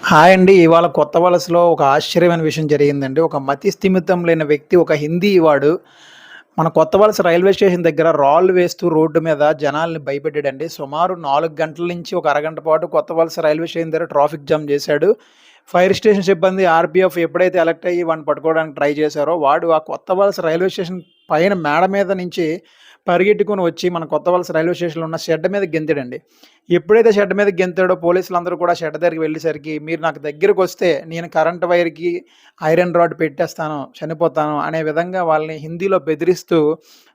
Hi అండి. ఇవాళ కొత్త వలసలో ఒక ఆశ్చర్యమైన విషయం జరిగిందండి. ఒక మతి స్థిమితం లేని వ్యక్తి, ఒక హిందీ వాడు మన కొత్త వలస రైల్వే స్టేషన్ దగ్గర రాళ్ళు వేస్తూ రోడ్డు మీద జనాల్ని భయపెట్టాడండి. సుమారు 4 గంటల నుంచి ఒక అరగంట పాటు కొత్త వలస రైల్వే స్టేషన్ దగ్గర ట్రాఫిక్ జామ్ చేశాడు. ఫైర్ స్టేషన్ సిబ్బంది, ఆర్‌పీఎఫ్ ఎప్పుడైతే అలర్ట్ అయ్యి వాడిని పట్టుకోవడానికి ట్రై చేశారో, వాడు ఆ కొత్త వలస రైల్వే స్టేషన్ పైన మేడ మీద నుంచి పరిగెట్టుకొని వచ్చి మన కొత్త వలస రైల్వే స్టేషన్‌లో ఉన్న షెడ్ మీద గెంతాడండి. ఎప్పుడైతే షెడ్ మీద గెంతాడో పోలీసులందరూ కూడా షెడ్ దగ్గరికి వెళ్ళేసరికి, "మీరు నాకు దగ్గరకొస్తే నేను కరెంట్ వైర్‌కి ఐరన్ రాడ్ పెట్టేస్తాను, చనిపోతాను" అనే విధంగా వాళ్ళని హిందీలో బెదిరిస్తూ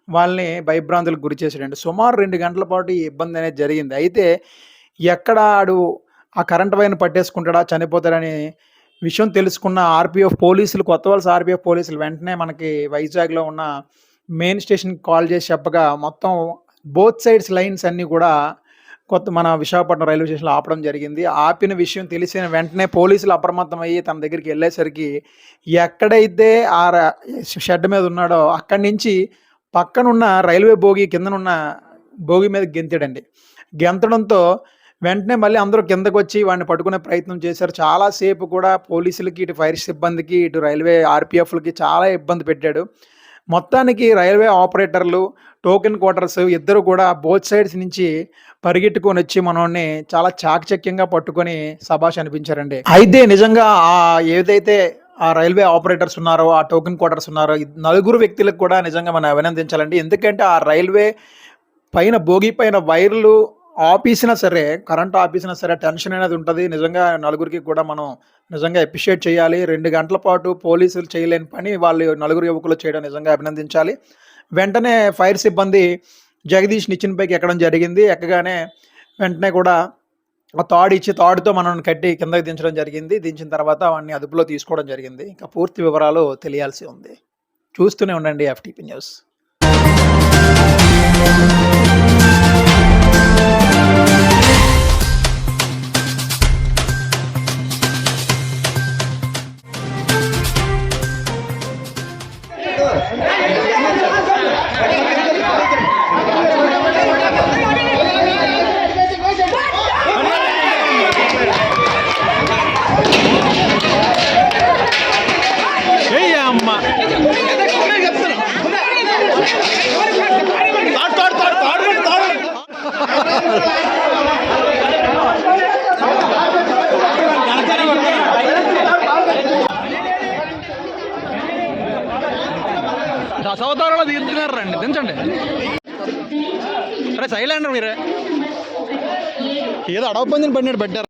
వాళ్ళని భయభ్రాంతులకు గురిచేసాడండి. సుమారు 2 గంటల పాటు ఈ ఇబ్బందనేది జరిగింది. అయితే ఎక్కడ ఆడు ఆ కరెంట్ వైర్‌ని పట్టేసుకుంటాడా, చనిపోతాడనే విషయం తెలుసుకున్న ఆర్‌పీఎఫ్ పోలీసులు, కొత్త వలస ఆర్‌పీఎఫ్ పోలీసులు వెంటనే మనకి వైజాగ్‌లో ఉన్న మెయిన్ స్టేషన్‌కి కాల్ చేసి చెప్పగా, మొత్తం బోత్ సైడ్స్ లైన్స్ అన్నీ కూడా మన విశాఖపట్నం రైల్వే స్టేషన్‌లో ఆపడం జరిగింది. ఆపిన విషయం తెలిసిన వెంటనే పోలీసులు అప్రమత్తమయ్యి తన దగ్గరికెళ్ళేసరికి, ఎక్కడైతే ఆ షెడ్ మీద ఉన్నాడో అక్కడి నుంచి పక్కనున్న రైల్వే బోగీ కిందనున్న బోగీ మీదకి గెంతాడండి. గెంతడంతో వెంటనే మళ్ళీ అందరూ కిందకొచ్చి వాడిని పట్టుకునే ప్రయత్నం చేశారు. చాలా సేపు కూడా పోలీసులకి, ఇటు ఫైర్ సిబ్బందికి, ఇటు రైల్వే ఆర్‌పీఎఫ్‌లకి చాలా ఇబ్బంది పెట్టాడు. మొత్తానికి రైల్వే ఆపరేటర్లు, టోకెన్ క్వార్టర్స్ ఇద్దరు కూడా బోత్ సైడ్స్ నుంచి పరిగెట్టుకొనొచ్చి మనోడిని చాలా చాకచక్యంగా పట్టుకొని శభాష్ అనిపించారండి. అయితే నిజంగా ఏదైతే ఆ రైల్వే ఆపరేటర్స్ ఉన్నారో, ఆ టోకెన్ క్వార్టర్స్ ఉన్నారో, ఈ నలుగురు వ్యక్తులకు కూడా నిజంగా మనం అభినందించాలండి. ఎందుకంటే ఆ రైల్వే పైన బోగీ పైన వైర్లు ఆపేసినా సరే, కరెంట్ ఆపేసినా సరే టెన్షన్ అనేది ఉంటది. నిజంగా నలుగురికి కూడా మనం నిజంగా అప్రిషియేట్ చేయాలి. 2 గంటల పాటు పోలీసులు చేయలేని పని వాళ్ళు నలుగురు యువకులు చేయడం నిజంగా అభినందించాలి. వెంటనే ఫైర్ సిబ్బంది జగదీష్ నిచ్చెన పైకి ఎక్కడం జరిగింది. ఎక్కగానే వెంటనే కూడా ఆ తాడుతో మనల్ని కట్టి కిందకి దించడం జరిగింది. దించిన తర్వాత వాడిని అదుపులో తీసుకోవడం జరిగింది. ఇంకా పూర్తి వివరాలు తెలియాల్సి ఉంది. చూస్తూనే ఉండండి ఎఫ్‌టీపీ న్యూస్. దశావతారంలో తీరుతున్నారు రండి, దించండి. అరే సైలెండర్ మీరే ఏదో అడవ పందిని పడినాడు పెట్టారు.